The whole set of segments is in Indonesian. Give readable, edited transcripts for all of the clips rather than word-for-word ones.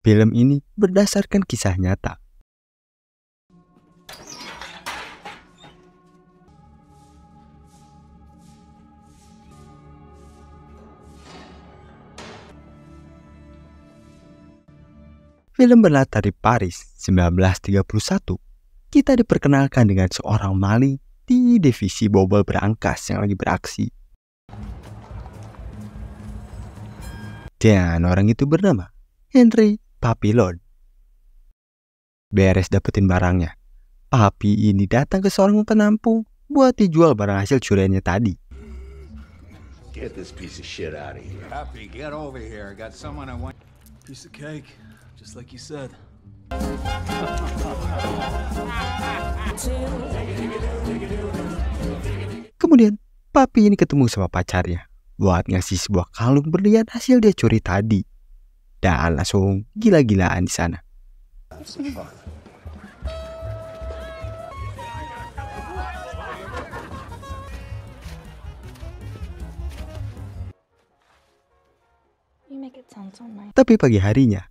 Film ini berdasarkan kisah nyata. Film berlatar di Paris 1931. Kita diperkenalkan dengan seorang maling di divisi bobol berangkas yang lagi beraksi. Dan orang itu bernama Henry Papillon. Beres dapetin barangnya, Papi ini datang ke seorang penampung buat dijual barang hasil curiannya tadi. Get this piece of shit out of here. Happy, get over here. I got someone I want. Piece of cake, just like you said. Kemudian, Papi ini ketemu sama pacarnya buat ngasih sebuah kalung berlian hasil dia curi tadi. Dan langsung gila-gilaan di sana. Tapi pagi harinya,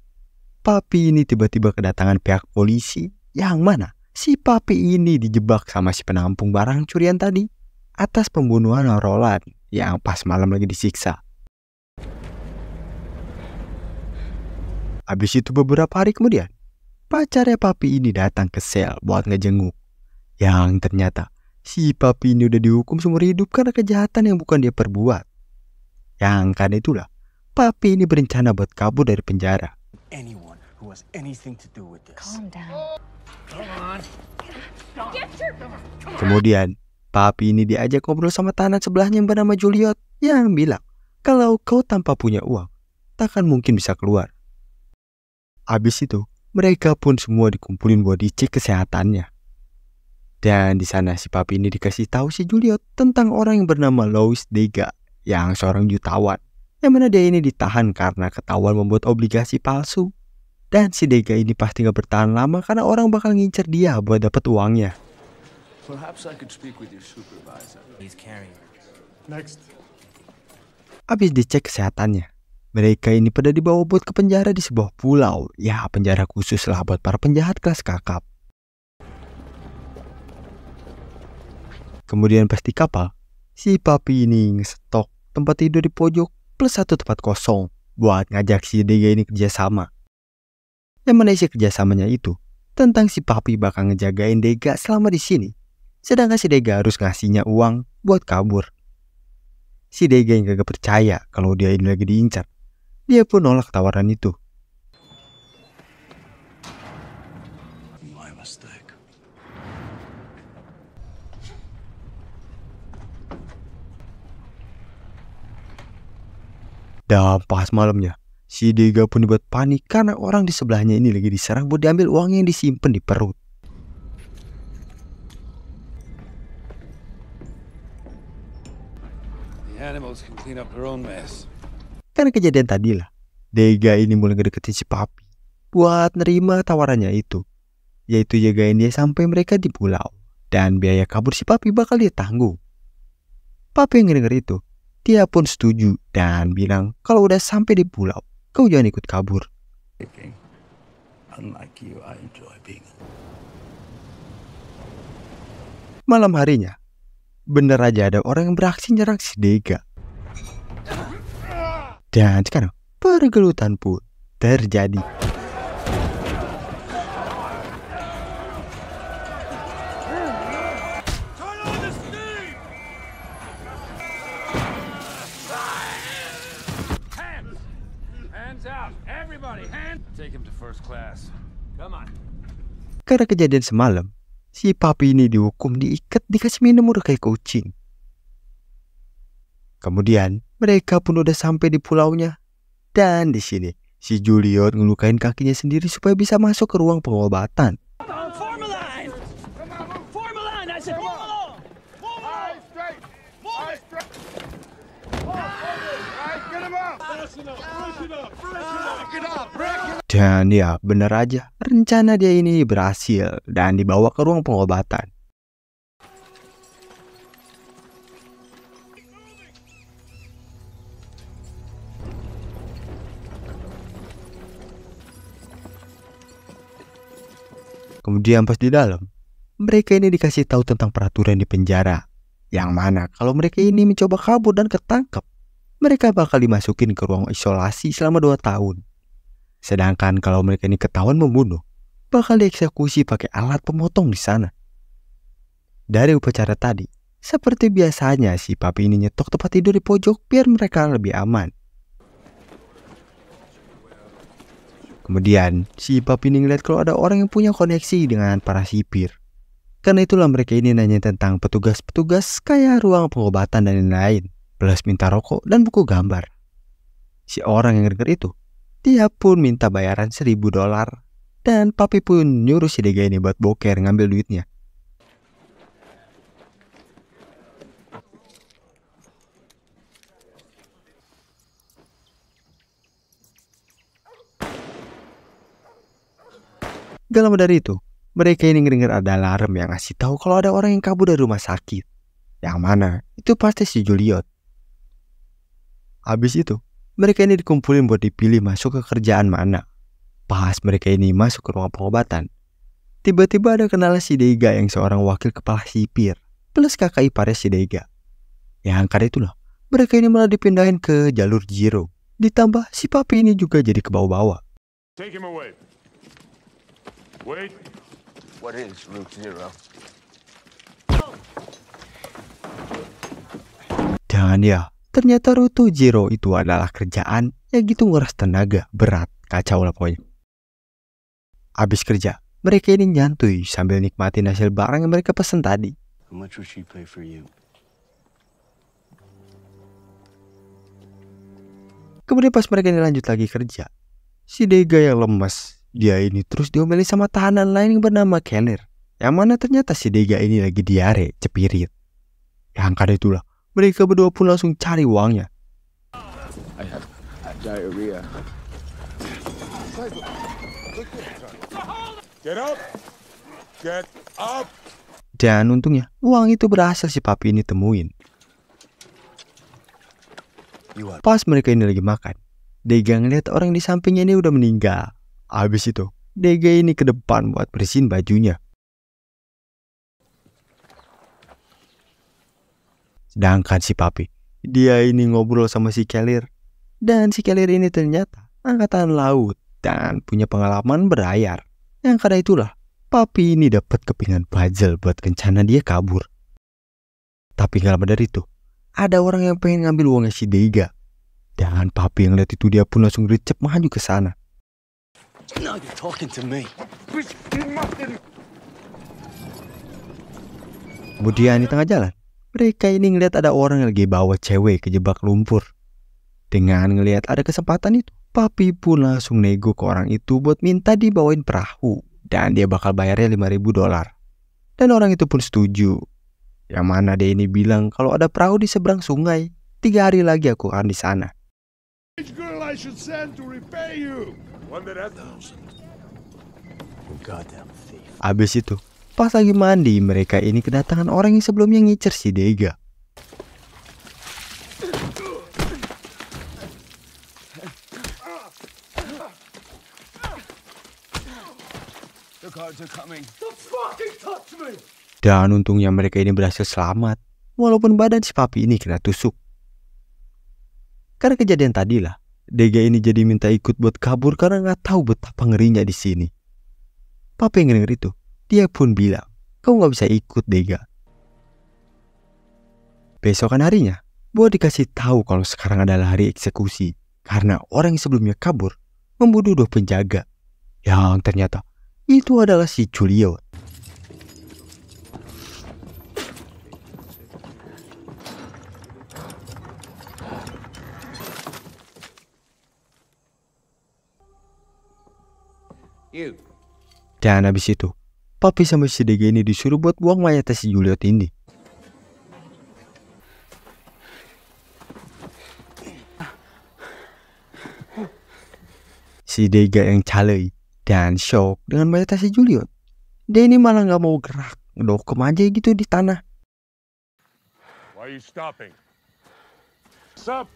Papi ini tiba-tiba kedatangan pihak polisi yang mana si Papi ini dijebak sama si penampung barang curian tadi atas pembunuhan Roland yang pas malam lagi disiksa. Habis itu beberapa hari kemudian, pacarnya Papi ini datang ke sel buat ngejenguk. Yang ternyata si Papi ini udah dihukum seumur hidup karena kejahatan yang bukan dia perbuat. Yang karena itulah Papi ini berencana buat kabur dari penjara. Anyone who has anything to do with this. Calm down. Kemudian Papi ini diajak ngobrol sama tahanan sebelahnya yang bernama Juliet yang bilang kalau kau tanpa punya uang takkan mungkin bisa keluar. Habis itu mereka pun semua dikumpulin buat dicek kesehatannya. Dan di sana si Papi ini dikasih tahu si Juliet tentang orang yang bernama Louis Degas yang seorang jutawan. Yang mana dia ini ditahan karena ketahuan membuat obligasi palsu. Dan si Degas ini pasti gak bertahan lama karena orang bakal ngincer dia buat dapat uangnya. Perhaps I could speak with your supervisor. He's carrying. Next. Habis dicek kesehatannya, mereka ini pada dibawa buat ke penjara di sebuah pulau. Ya, penjara khusus lah buat para penjahat kelas kakap. Kemudian pas di kapal, si Papi ini ngestok tempat tidur di pojok plus satu tempat kosong buat ngajak si Degas ini kerjasama. Yang mana isi kerjasamanya itu tentang si Papi bakal ngejagain Degas selama di sini, sedangkan si Degas harus ngasihnya uang buat kabur. Si Degas yang gak percaya kalau dia ini lagi diincar, dia pun nolak tawaran itu. My mistake. Dan pas malamnya, si Degas pun dibuat panik karena orang di sebelahnya ini lagi diserang buat diambil uang yang disimpan di perut. The animals can clean up their own mess. Karena kejadian tadilah, Degas ini mulai ngedeketin si Papi buat nerima tawarannya itu, yaitu jagain dia sampai mereka di pulau. Dan biaya kabur si Papi bakal dia tanggung. Papi yang ngedenger itu, dia pun setuju dan bilang kalau udah sampai di pulau, kau jangan ikut kabur. Unlike you, I enjoy being alone. Malam harinya, bener aja ada orang yang beraksi nyerang si Degas. Dan sekarang pergelutan pun terjadi. Hands out, everybody, hands. Take him to first class. Come on. Karena kejadian semalam, si Papi ini dihukum, diikat, dikasih minum udah kayak kucing. Kemudian mereka pun udah sampai di pulaunya. Dan di sini si Juliet ngelukain kakinya sendiri supaya bisa masuk ke ruang pengobatan. Dan ya bener aja, rencana dia ini berhasil dan dibawa ke ruang pengobatan. Kemudian pas di dalam, mereka ini dikasih tahu tentang peraturan di penjara. Yang mana kalau mereka ini mencoba kabur dan ketangkep, mereka bakal dimasukin ke ruang isolasi selama 2 tahun. Sedangkan kalau mereka ini ketahuan membunuh, bakal dieksekusi pakai alat pemotong di sana. Dari upacara tadi, seperti biasanya si papi ini nyetok tempat tidur di pojok biar mereka lebih aman. Kemudian si papi ini ngeliat kalau ada orang yang punya koneksi dengan para sipir. Karena itulah mereka ini nanya tentang petugas-petugas kayak ruang pengobatan dan lain-lain, plus minta rokok dan buku gambar. Si orang yang denger itu, dia pun minta bayaran $1.000. Dan papi pun nyuruh si Dega ini buat boker ngambil duitnya. Gak lama dari itu, mereka ini ngedenger ada alarm yang ngasih tahu kalau ada orang yang kabur dari rumah sakit. Yang mana itu pasti si Juliet. Habis itu, mereka ini dikumpulin buat dipilih masuk ke kerjaan mana. Pas mereka ini masuk ke ruang pengobatan, tiba-tiba ada kenalan si Dega yang seorang wakil kepala sipir, plus kakak iparnya si Dega. Yang karena itulah, mereka ini malah dipindahin ke jalur Zero. Ditambah si papi ini juga jadi ke bawah-bawah. Take him away. Wait. What is Route Zero? Jangan ya, ternyata Rute Zero itu adalah kerjaan yang gitu nguras tenaga, berat, kacau lah pokoknya. Habis kerja, mereka ini nyantuy sambil nikmatin hasil barang yang mereka pesen tadi. How much would she pay for you? Kemudian pas mereka ini lanjut lagi kerja, si Dega yang lemes, dia ini terus diomelin sama tahanan lain yang bernama Keller. Yang mana ternyata si Dega ini lagi diare, cepirit. Yang karena itulah, mereka berdua pun langsung cari uangnya. I have diarrhea. Get up! Get up! Dan untungnya, uang itu berhasil si papi ini temuin. Pas mereka ini lagi makan, Dega ngeliat orang di sampingnya ini udah meninggal. Habis itu, Dega ini ke depan buat bersihin bajunya. Sedangkan si papi, dia ini ngobrol sama si Keller. Dan si Keller ini ternyata angkatan laut dan punya pengalaman berlayar. Yang karena itulah, papi ini dapat kepingan puzzle buat rencana dia kabur. Tapi gak lama dari itu, ada orang yang pengen ngambil uangnya si Dega. Dan papi yang lihat itu dia pun langsung gercep maju ke sana. Now you're talking to me. Kemudian di tengah jalan, mereka ini ngeliat ada orang yang lagi bawa cewek kejebak lumpur. Dengan ngelihat ada kesempatan itu, papi pun langsung nego ke orang itu buat minta dibawain perahu. Dan dia bakal bayarnya $5.000. Dan orang itu pun setuju. Yang mana dia ini bilang kalau ada perahu di seberang sungai, 3 hari lagi aku akan di sana. Which girl I should send to repay you? One that has You goddamn thief. Abis itu, pas lagi mandi, mereka ini kedatangan orang yang sebelumnya ngincer si Dega. The guards are coming. Dan untungnya mereka ini berhasil selamat, walaupun badan si papi ini kena tusuk. Karena kejadian tadilah, Dega ini jadi minta ikut buat kabur karena nggak tahu betapa ngerinya di sini. Papi yang denger itu, dia pun bilang, kau nggak bisa ikut Dega. Besokan harinya, buat dikasih tahu kalau sekarang adalah hari eksekusi karena orang yang sebelumnya kabur membunuh 2 penjaga. Yang ternyata itu adalah si Juliet. You. Dan habis itu, papi sama si Dega ini disuruh buat buang mayat si Juliet ini. Si Dega yang calei dan shock dengan mayat si Juliet. Dia ini malah gak mau gerak, ngedokem aja gitu di tanah. Why are you stopping? Stop!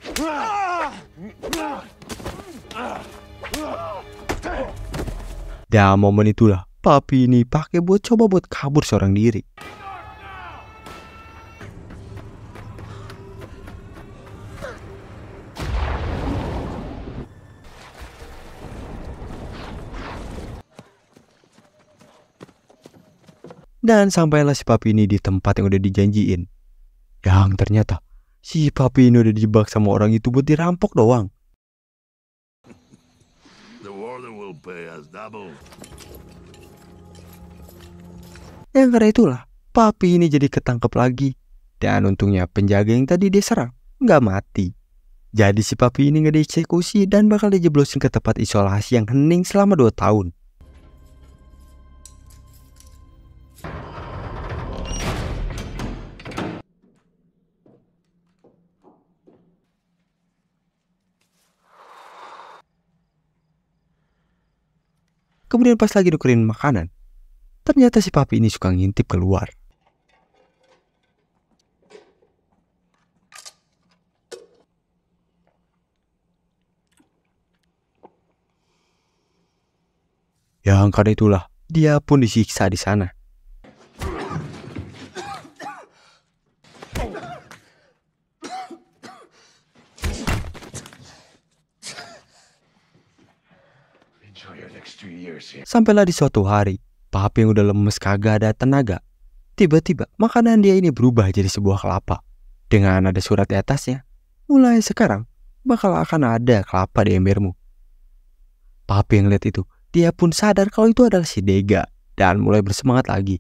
Dan momen itulah Papi ini pakai buat coba buat kabur seorang diri. Dan sampailah si papi ini di tempat yang udah dijanjiin. Yang ternyata si papi ini udah dijebak sama orang itu buat dirampok doang. The warden will pay us double. Yang karena itulah papi ini jadi ketangkep lagi. Dan untungnya penjaga yang tadi dia serang nggak mati. Jadi si papi ini nggak dieksekusi dan bakal dijeblosin ke tempat isolasi yang hening selama 2 tahun. Kemudian pas lagi nukerin makanan, ternyata si papi ini suka ngintip keluar. Yang karena itulah dia pun disiksa di sana. Enjoy your next 2 years here. Sampailah di suatu hari, papi yang udah lemes kagak ada tenaga. Tiba-tiba makanan dia ini berubah jadi sebuah kelapa. Dengan ada surat di atasnya, mulai sekarang bakal akan ada kelapa di embermu. Papi yang lihat itu, dia pun sadar kalau itu adalah si Dega dan mulai bersemangat lagi.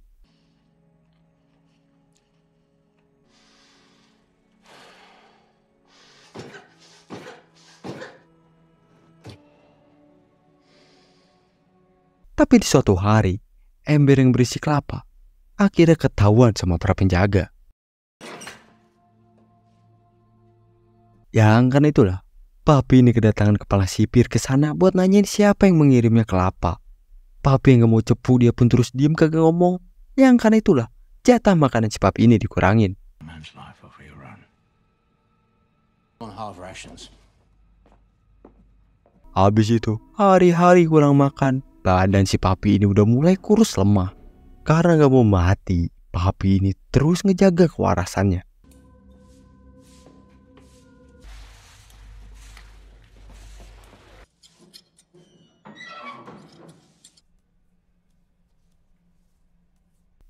Tapi di suatu hari, ember yang berisi kelapa akhirnya ketahuan sama para penjaga. Yang karena itulah, papi ini kedatangan kepala sipir ke sana buat nanyain siapa yang mengirimnya kelapa. Papi yang gak mau cepu, dia pun terus diem kagak ngomong. Yang karena itulah, jatah makanan si papi ini dikurangin. Man's life over your run. On half rations. Habis itu, hari-hari kurang makan. Badan si papi ini udah mulai kurus lemah. Karena gak mau mati, papi ini terus ngejaga kewarasannya.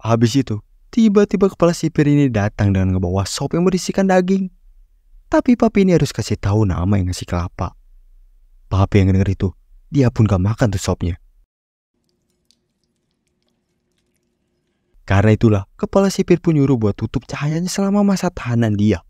Habis itu, tiba-tiba kepala sipir ini datang dengan ngebawa sop yang berisikan daging. Tapi papi ini harus kasih tahu nama yang ngasih kelapa. Papi yang denger itu, dia pun gak makan tuh sopnya. Karena itulah, kepala sipir pun nyuruh buat tutup cahayanya selama masa tahanan dia.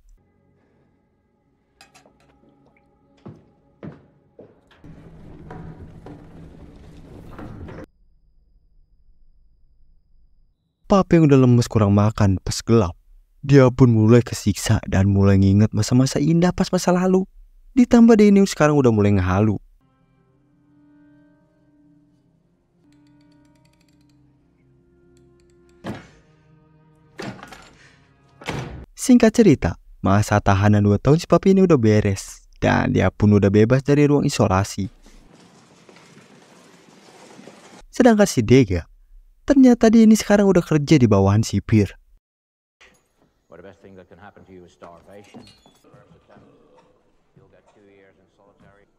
Papi yang udah lemes kurang makan pas gelap, dia pun mulai kesiksa dan mulai nginget masa-masa indah pas masa lalu. Ditambah dia ini sekarang udah mulai ngehalu. Singkat cerita, masa tahanan 2 tahun si papi ini udah beres. Dan dia pun udah bebas dari ruang isolasi. Sedangkan si Dega, ternyata dia ini sekarang udah kerja di bawahan sipir. Well, the best thing that can happen to you is starvation. First attempt, you'll get 2 years in solitary.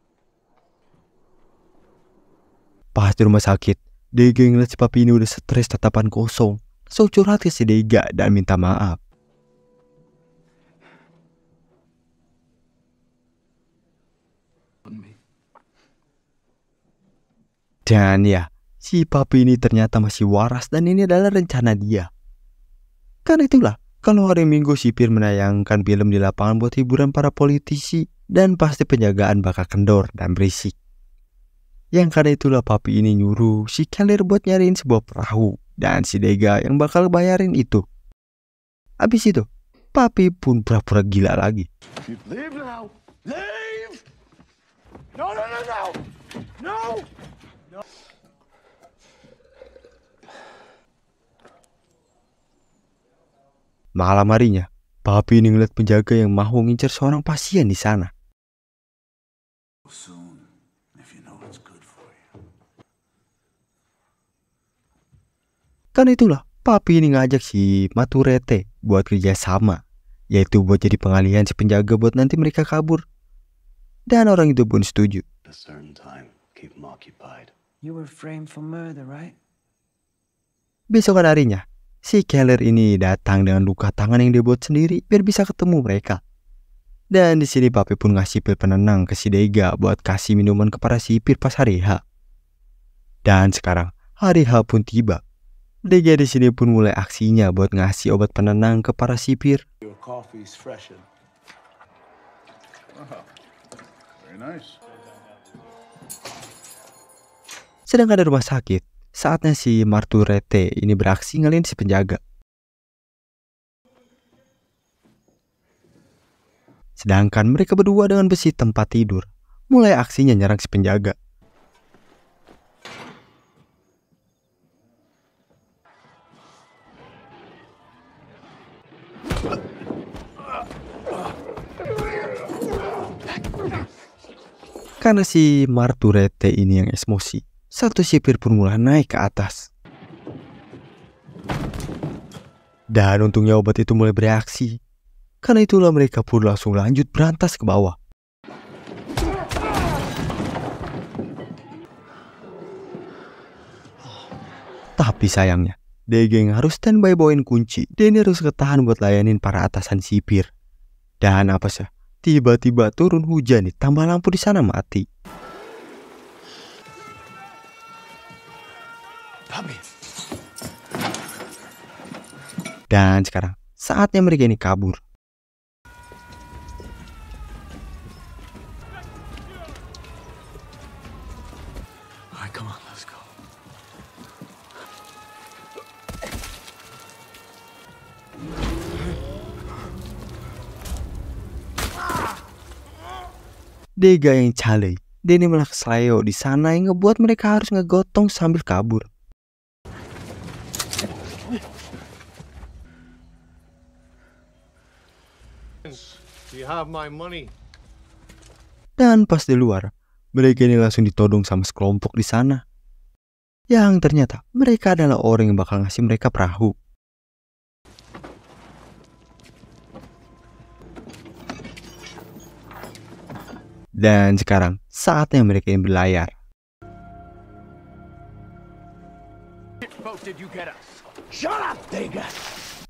Pas di rumah sakit, Dega ngeliat si papi ini udah stres tatapan kosong. So curhat ke si Dega dan minta maaf. Dan ya, si papi ini ternyata masih waras dan ini adalah rencana dia. Karena itulah, kalau hari Minggu sipir menayangkan film di lapangan buat hiburan para politisi dan pasti penjagaan bakal kendor dan berisik. Yang karena itulah papi ini nyuruh si Keller buat nyariin sebuah perahu dan si Dega yang bakal bayarin itu. Habis itu, papi pun pura-pura gila lagi. Leave now! Leave! No, no, no, no! No! Malam harinya, papi ini ngeliat penjaga yang mau ngincer seorang pasien di sana. Soon, if you know what's good for you. Karena itulah papi ini ngajak si Maturete buat kerja sama, yaitu buat jadi pengalihan si penjaga buat nanti mereka kabur. Dan orang itu pun setuju. At a certain time, keep them occupied. You were framed for murder, right? Besokan harinya, si Keller ini datang dengan luka tangan yang dia buat sendiri biar bisa ketemu mereka. Dan di sini papi pun ngasih pil penenang ke si Dega buat kasih minuman ke para sipir pas hari H. Dan sekarang hari H pun tiba. Dega di sini pun mulai aksinya buat ngasih obat penenang ke para sipir. Your coffee's freshened. Very nice. Sedangkan di rumah sakit, saatnya si Maturete ini beraksi ngalihin si penjaga. Sedangkan mereka berdua dengan besi tempat tidur mulai aksinya nyerang si penjaga. Karena si Maturete ini yang emosi, satu sipir pun mulai naik ke atas. Dan untungnya obat itu mulai bereaksi. Karena itulah mereka pun langsung lanjut berantas ke bawah. Tapi sayangnya, Dega yang harus standby bawain kunci, dan harus ketahan buat layanin para atasan sipir. Dan apa sih? Tiba-tiba turun hujan nih, tambah lampu di sana mati. Dan sekarang saatnya mereka ini kabur. Alright, come on, let's go. Dega yang calei, Denny malah kesleo di sana yang ngebuat mereka harus ngegotong sambil kabur. Do you have my money? Dan pas di luar, mereka ini langsung ditodong sama sekelompok di sana. Yang ternyata mereka adalah orang yang bakal ngasih mereka perahu. Dan sekarang saatnya mereka ini berlayar. Boat did you get us? Shut up, Dega!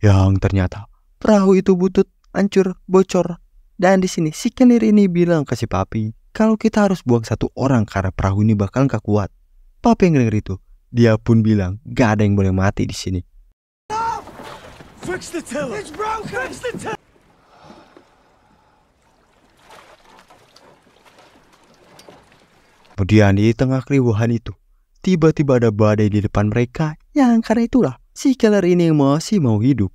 Yang ternyata perahu itu butut, hancur, bocor. Dan di sini si Keller ini bilang ke si papi kalau kita harus buang satu orang karena perahu ini bakal gak kuat. Papi yang denger itu, dia pun bilang gak ada yang boleh mati di sini. Fix the tiller! It's broken! Fix the tiller! Kemudian di tengah keriuhan itu, tiba-tiba ada badai di depan mereka. Yang karena itulah si Keller ini yang masih mau hidup.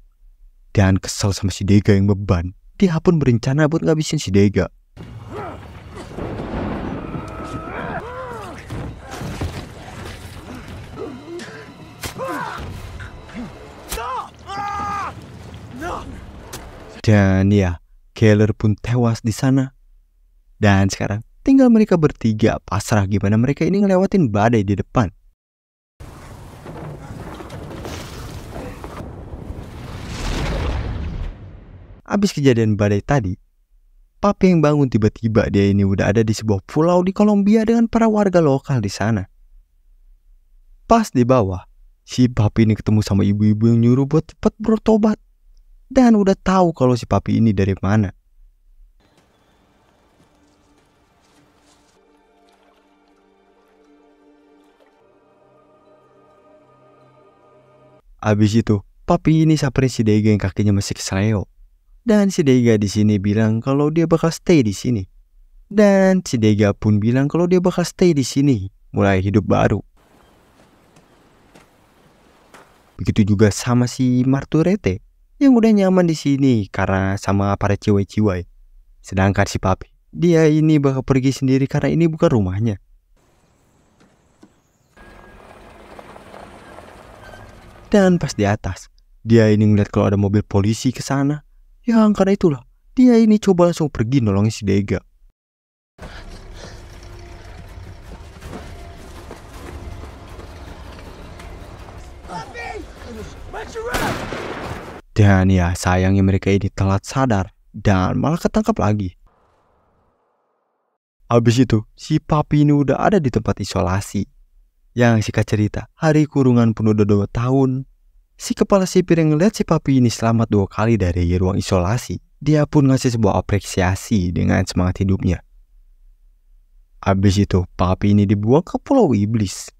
Dan kesel sama si Dega yang beban, dia pun berencana buat ngabisin si Dega. Dan ya, Keller pun tewas di sana. Dan sekarang tinggal mereka bertiga pasrah gimana mereka ini ngelewatin badai di depan. Abis kejadian badai tadi, papi yang bangun tiba-tiba dia ini udah ada di sebuah pulau di Kolombia dengan para warga lokal di sana. Pas di bawah, si papi ini ketemu sama ibu-ibu yang nyuruh buat cepat bertobat. Dan udah tahu kalau si papi ini dari mana. Abis itu, papi ini samperin si Dega yang kakinya masih kesleo. Dan si Dega di sini bilang kalau dia bakal stay di sini. Dan si Dega pun bilang kalau dia bakal stay di sini, mulai hidup baru. Begitu juga sama si Maturete yang udah nyaman di sini karena sama para cewek-cewek. Sedangkan si papi, dia ini bakal pergi sendiri karena ini bukan rumahnya. Dan pas di atas, dia ini ngeliat kalau ada mobil polisi ke sana. Yang karena itulah, dia ini coba langsung pergi nolongin si Dega. Dan ya sayangnya mereka ini telat sadar dan malah ketangkap lagi. Habis itu si papi ini udah ada di tempat isolasi. Yang singkat cerita, hari kurungan pun udah 2 tahun. Si kepala sipir yang ngeliat si papi ini selamat 2 kali dari ruang isolasi, dia pun ngasih sebuah apresiasi dengan semangat hidupnya. Habis itu papi ini dibuang ke Pulau Iblis.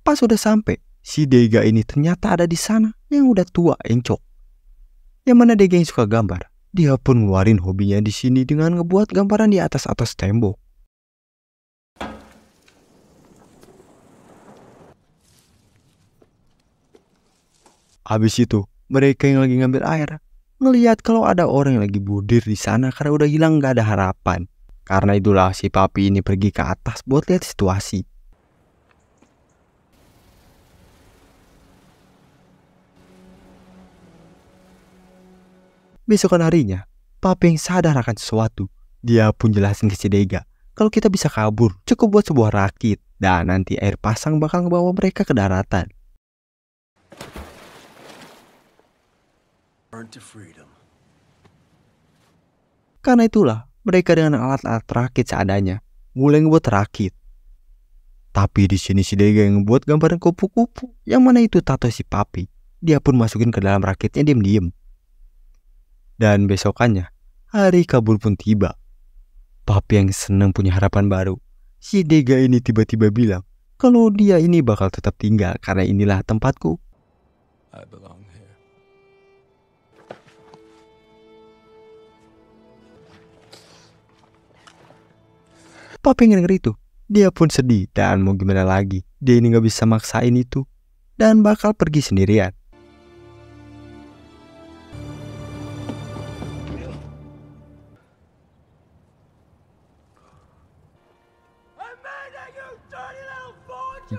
Pas udah sampai, si Dega ini ternyata ada di sana yang udah tua encok. Yang mana Dega yang suka gambar, dia pun ngeluarin hobinya di sini dengan ngebuat gambaran di atas tembok. Habis itu, mereka yang lagi ngambil air ngelihat kalau ada orang yang lagi budir di sana karena udah hilang gak ada harapan. Karena itulah si papi ini pergi ke atas buat lihat situasi. Besokan harinya, papi yang sadar akan sesuatu. Dia pun jelasin ke si Dega kalau kita bisa kabur, cukup buat sebuah rakit dan nanti air pasang bakal ngebawa mereka ke daratan. Karena itulah mereka dengan alat-alat rakit seadanya mulai ngebuat rakit. Tapi di sini si Dega yang ngebuat gambaran kupu-kupu yang mana itu tato si papi. Dia pun masukin ke dalam rakitnya diam-diam. Dan besokannya, hari kabur pun tiba. Papi yang senang punya harapan baru. Si Dega ini tiba-tiba bilang kalau dia ini bakal tetap tinggal karena inilah tempatku. I belong here. Papi yang denger itu, dia pun sedih dan mau gimana lagi. Dia ini gak bisa maksain itu dan bakal pergi sendirian.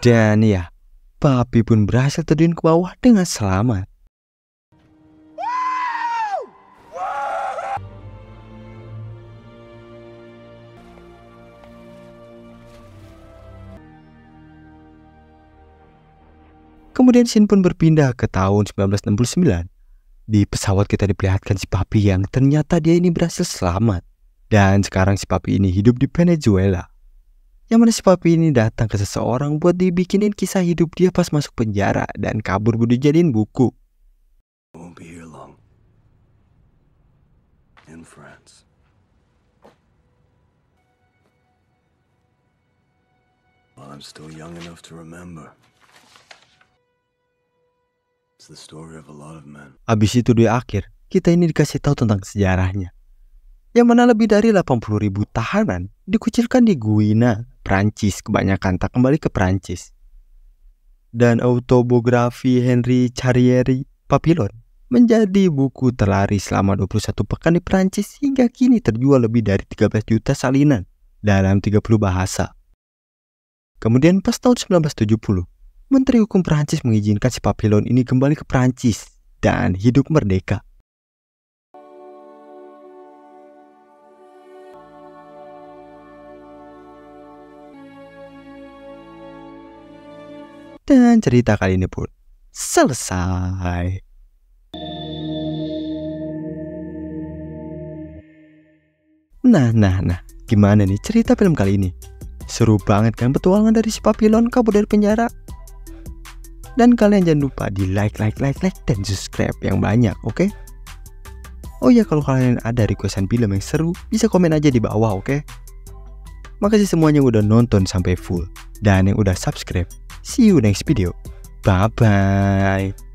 Dan ya, papi pun berhasil terjun ke bawah dengan selamat. Kemudian scene pun berpindah ke tahun 1969. Di pesawat kita diperlihatkan si papi yang ternyata dia ini berhasil selamat. Dan sekarang si papi ini hidup di Venezuela. Yang mana si papi ini datang ke seseorang buat dibikinin kisah hidup dia pas masuk penjara dan kabur buat dijadiin buku. Won't be here long. In France. While I'm still young enough to remember. It's the story of a lot of men. Abis itu di akhir, kita ini dikasih tahu tentang sejarahnya. Yang mana lebih dari 80.000 tahanan dikucilkan di Guyana, Prancis, kebanyakan tak kembali ke Prancis. Dan autobiografi Henri Charrière Papillon menjadi buku terlaris selama 21 pekan di Prancis hingga kini terjual lebih dari 13 juta salinan dalam 30 bahasa. Kemudian pas tahun 1970, Menteri Hukum Prancis mengizinkan si Papillon ini kembali ke Prancis dan hidup merdeka. Dan cerita kali ini pun selesai. Nah, gimana nih cerita film kali ini? Seru banget kan petualangan dari si Papillon kabur dari penjara? Dan kalian jangan lupa di like dan subscribe yang banyak, oke? Oh ya, kalau kalian ada requestan film yang seru, bisa komen aja di bawah, oke? Makasih semuanya yang udah nonton sampai full dan yang udah subscribe. See you next video. Bye-bye.